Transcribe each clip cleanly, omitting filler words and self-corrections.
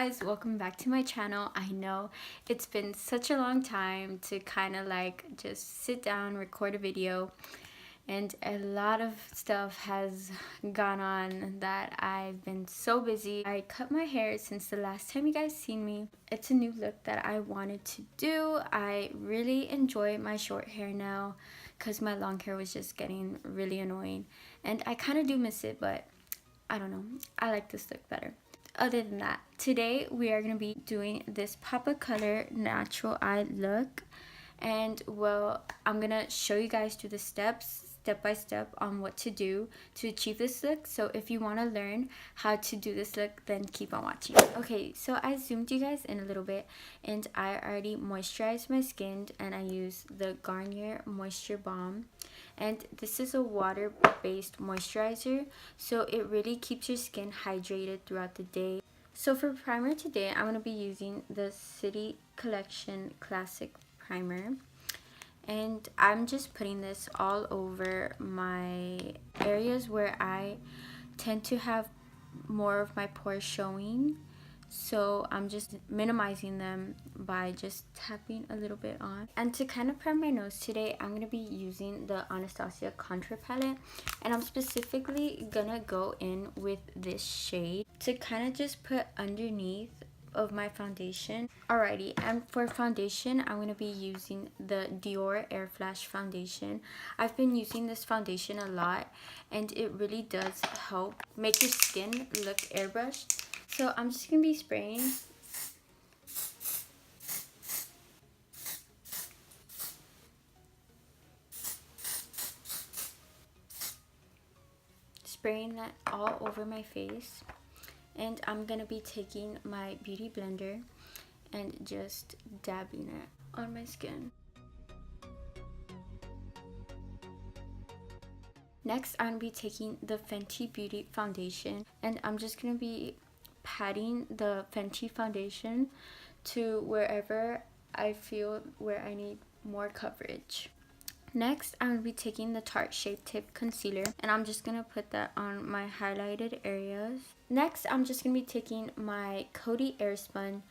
guys, welcome back to my channel. I know it's been such a long time to kind of like just sit down, record a video, and a lot of stuff has gone on that I've been so busy. I cut my hair since the last time you guys seen me. It's a new look that I wanted to do. I really enjoy my short hair now because my long hair was just getting really annoying, and I kind of do miss it, but I don't know, I like this look better. Other than that, today we are going to be doing this pop of color natural eye look, and well, I'm going to show you guys through the steps step by step on what to do to achieve this look. So if you want to learn how to do this look, then keep on watching. Okay, so I zoomed you guys in a little bit, and I already moisturized my skin, and I used the Garnier Moisture Balm, and this is a water-based moisturizer, so it really keeps your skin hydrated throughout the day. So for primer today, I'm going to be using the City Collection Classic Primer, and I'm just putting this all over my areas where I tend to have more of my pores showing. So I'm just minimizing them by just tapping a little bit on. And to kind of prime my nose today, I'm going to be using the Anastasia contour palette, and I'm specifically gonna go in with this shade to kind of just put underneath of my foundation. Alrighty, and for foundation, I'm going to be using the Dior Airflash Foundation. I've been using this foundation a lot, and it really does help make your skin look airbrushed. So I'm just going to be spraying that all over my face. And I'm going to be taking my beauty blender and just dabbing it on my skin. Next, I'm going to be taking the Fenty Beauty Foundation, and I'm just going to be patting the Fenty foundation to wherever I feel where I need more coverage. Next, I'm going to be taking the Tarte Shape Tip Concealer, and I'm just going to put that on my highlighted areas. Next, I'm just going to be taking my Coty Airspun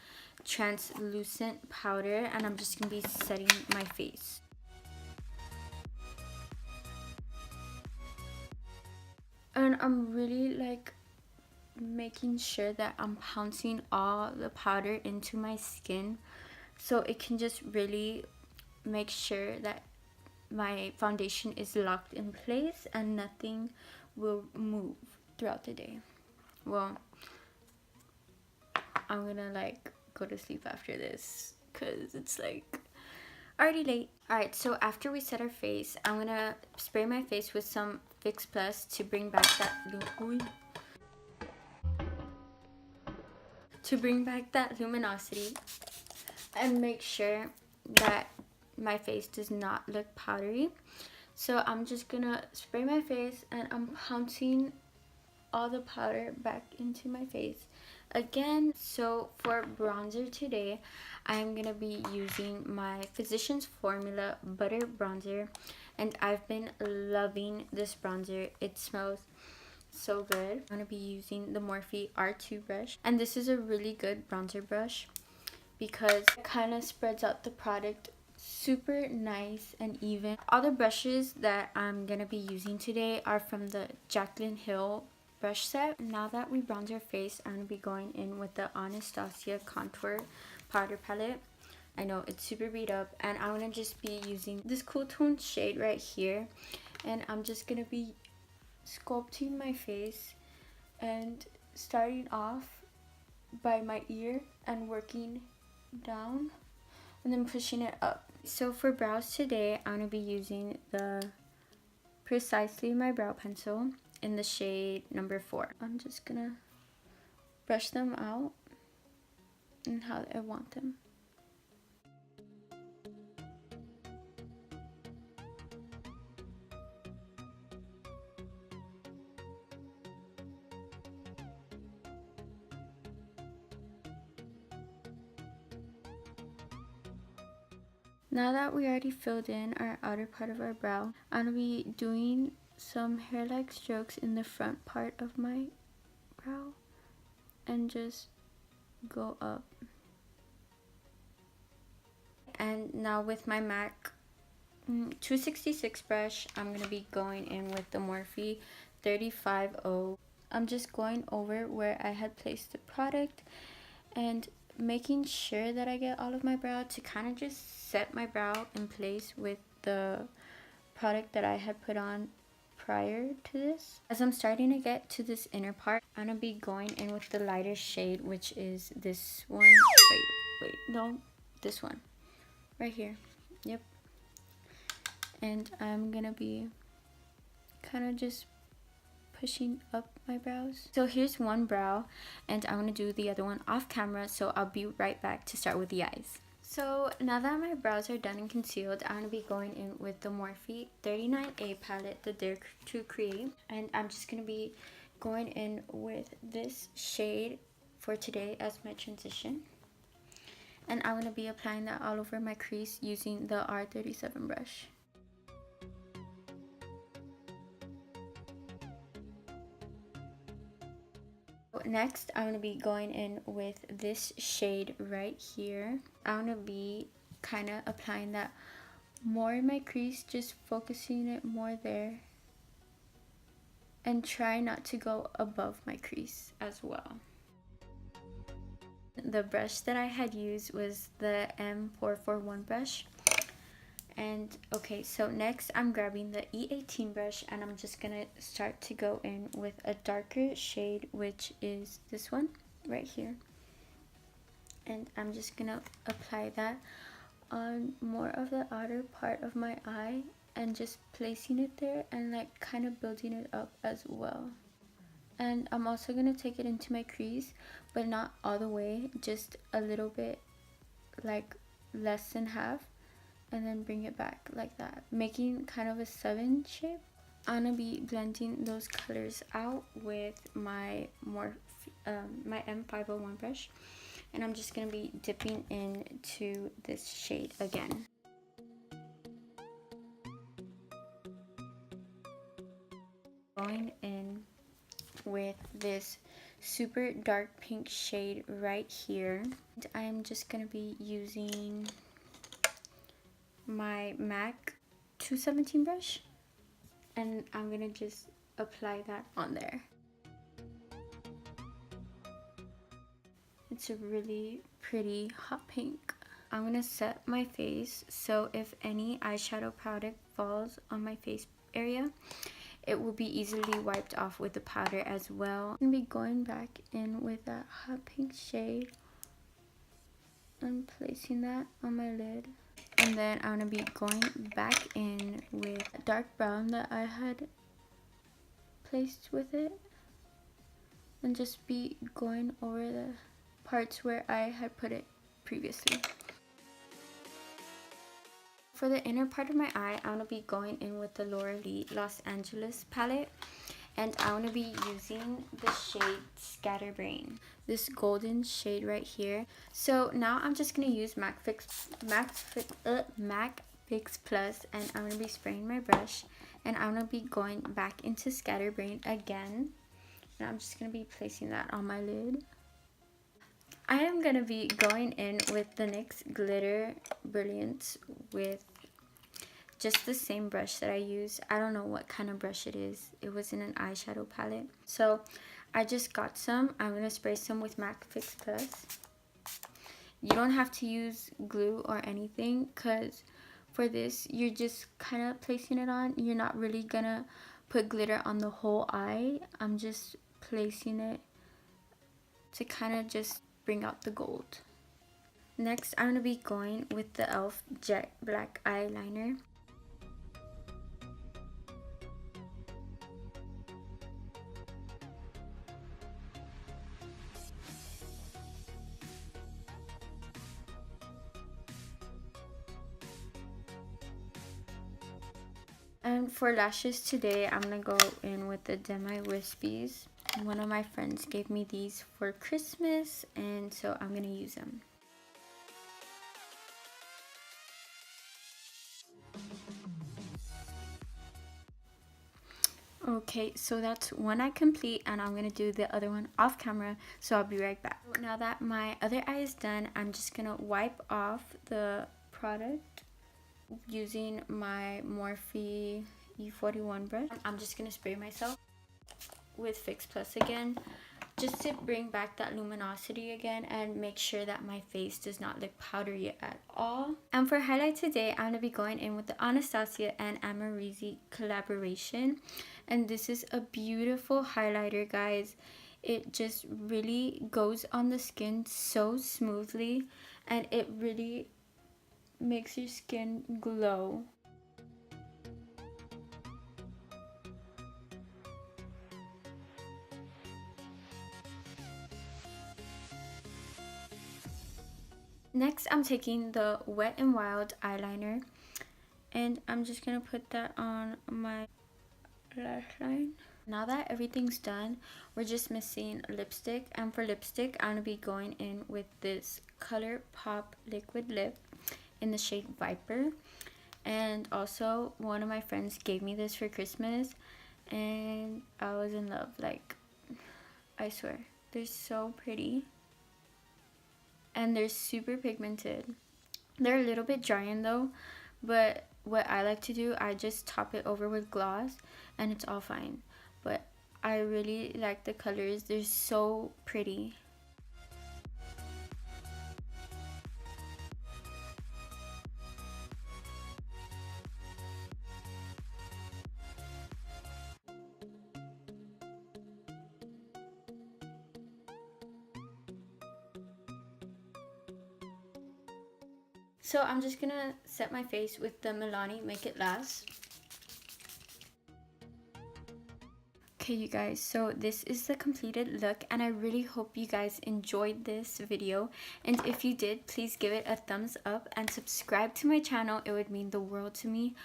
Translucent Powder, and I'm just going to be setting my face. And I'm really like making sure that I'm pouncing all the powder into my skin, so it can just really make sure that my foundation is locked in place and nothing will move throughout the day. Well, I'm gonna like go to sleep after this because it's like already late. Alright, so after we set our face, I'm gonna spray my face with some Fix Plus to bring back that luminosity and make sure that my face does not look powdery. So I'm just gonna spray my face, and I'm pouncing all the powder back into my face again. So for bronzer today, I'm gonna be using my Physicians Formula Butter Bronzer, and I've been loving this bronzer. It smells so good. I'm gonna be using the Morphe R2 brush, and this is a really good bronzer brush because it kind of spreads out the product super nice and even. All the brushes that I'm gonna be using today are from the Jaclyn Hill brush set. Now that we bronze our face, I'm gonna be going in with the Anastasia contour powder palette. I know it's super beat up, and I'm gonna just be using this cool tone shade right here, and I'm just gonna be sculpting my face and starting off by my ear and working down and then pushing it up. So for brows today, I'm going to be using the Precisely My Brow Pencil in the shade number 4. I'm just going to brush them out and how I want them. Now that we already filled in our outer part of our brow, I'm going to be doing some hair-like strokes in the front part of my brow and just go up. And now with my MAC 266 brush, I'm going to be going in with the Morphe 350. I'm just going over where I had placed the product and making sure that I get all of my brow to kind of just set my brow in place with the product that I had put on prior to this. As I'm starting to get to this inner part, I'm going to be going in with the lighter shade, which is this one. Wait, no, this one. Right here. Yep. And I'm gonna be kind of just pushing up my brows. So here's one brow, and I'm gonna do the other one off camera, so I'll be right back to start with the eyes. So now that my brows are done and concealed, I'm gonna be going in with the Morphe 39A palette, the Dare to Create, and I'm just gonna be going in with this shade for today as my transition. And I'm gonna be applying that all over my crease using the R37 brush. Next, I'm going to be going in with this shade right here. I'm going to be kind of applying that more in my crease, just focusing it more there. And try not to go above my crease as well. The brush that I had used was the M441 brush. And okay, so next I'm grabbing the E18 brush, and I'm just gonna start to go in with a darker shade, which is this one right here. And I'm just gonna apply that on more of the outer part of my eye and just placing it there and like kind of building it up as well. And I'm also gonna take it into my crease, but not all the way, just a little bit, like less than half. And then bring it back like that, making kind of a 7 shape. I'm gonna be blending those colors out with my my M501 brush, and I'm just gonna be dipping into this shade again. Going in with this super dark pink shade right here. And I'm just gonna be using my MAC 217 brush, and I'm gonna just apply that on there. It's a really pretty hot pink. I'm gonna set my face, so if any eyeshadow product falls on my face area, it will be easily wiped off with the powder as well. I'm gonna be going back in with that hot pink shade and placing that on my lid. And then I'm going to be going back in with dark brown that I had placed with it. And just be going over the parts where I had put it previously. For the inner part of my eye, I'm going to be going in with the LauraLee Los Angeles palette. And I'm going to be using the shade Scatterbrain, this golden shade right here. So now I'm just going to use MAC Fix Plus, and I'm going to be spraying my brush. And I'm going to be going back into Scatterbrain again. And I'm just going to be placing that on my lid. I am going to be going in with the NYX Glitter Brilliance with just the same brush that I use. I don't know what kind of brush it is. It was in an eyeshadow palette. So I just got some. I'm going to spray some with MAC Fix Plus. You don't have to use glue or anything, because for this, you're just kind of placing it on. You're not really going to put glitter on the whole eye. I'm just placing it to kind of just bring out the gold. Next, I'm going to be going with the e.l.f. Jet Black Eyeliner. And for lashes today, I'm going to go in with the Demi Wispies. One of my friends gave me these for Christmas, and so I'm going to use them. Okay, so that's one eye complete, and I'm gonna do the other one off camera, so I'll be right back. Now that my other eye is done, I'm just gonna wipe off the product using my Morphe E41 brush. I'm just gonna spray myself with Fix Plus again, just to bring back that luminosity again and make sure that my face does not look powdery at all. And for highlight today, I'm going to be going in with the Anastasia and Amrezy collaboration. And this is a beautiful highlighter, guys. It just really goes on the skin so smoothly, and it really makes your skin glow. Next, I'm taking the Wet n Wild eyeliner, and I'm just gonna put that on my lash line. Now that everything's done, we're just missing lipstick, and for lipstick, I'm gonna be going in with this ColourPop liquid lip in the shade Viper. And also, one of my friends gave me this for Christmas, and I was in love. Like, I swear, they're so pretty. And they're super pigmented. They're a little bit drying though, but what I like to do, I just top it over with gloss and it's all fine. But I really like the colors. They're so pretty. So I'm just gonna set my face with the Milani Make It Last. Okay, you guys, so this is the completed look, and I really hope you guys enjoyed this video. And if you did, please give it a thumbs up and subscribe to my channel. It would mean the world to me.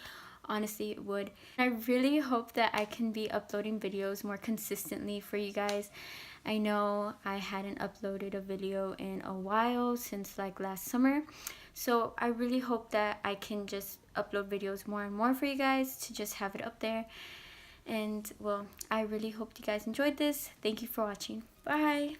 Honestly, it would. I really hope that I can be uploading videos more consistently for you guys. I know I hadn't uploaded a video in a while, since like last summer. So I really hope that I can just upload videos more and more for you guys to just have it up there. And well, I really hope you guys enjoyed this. Thank you for watching. Bye!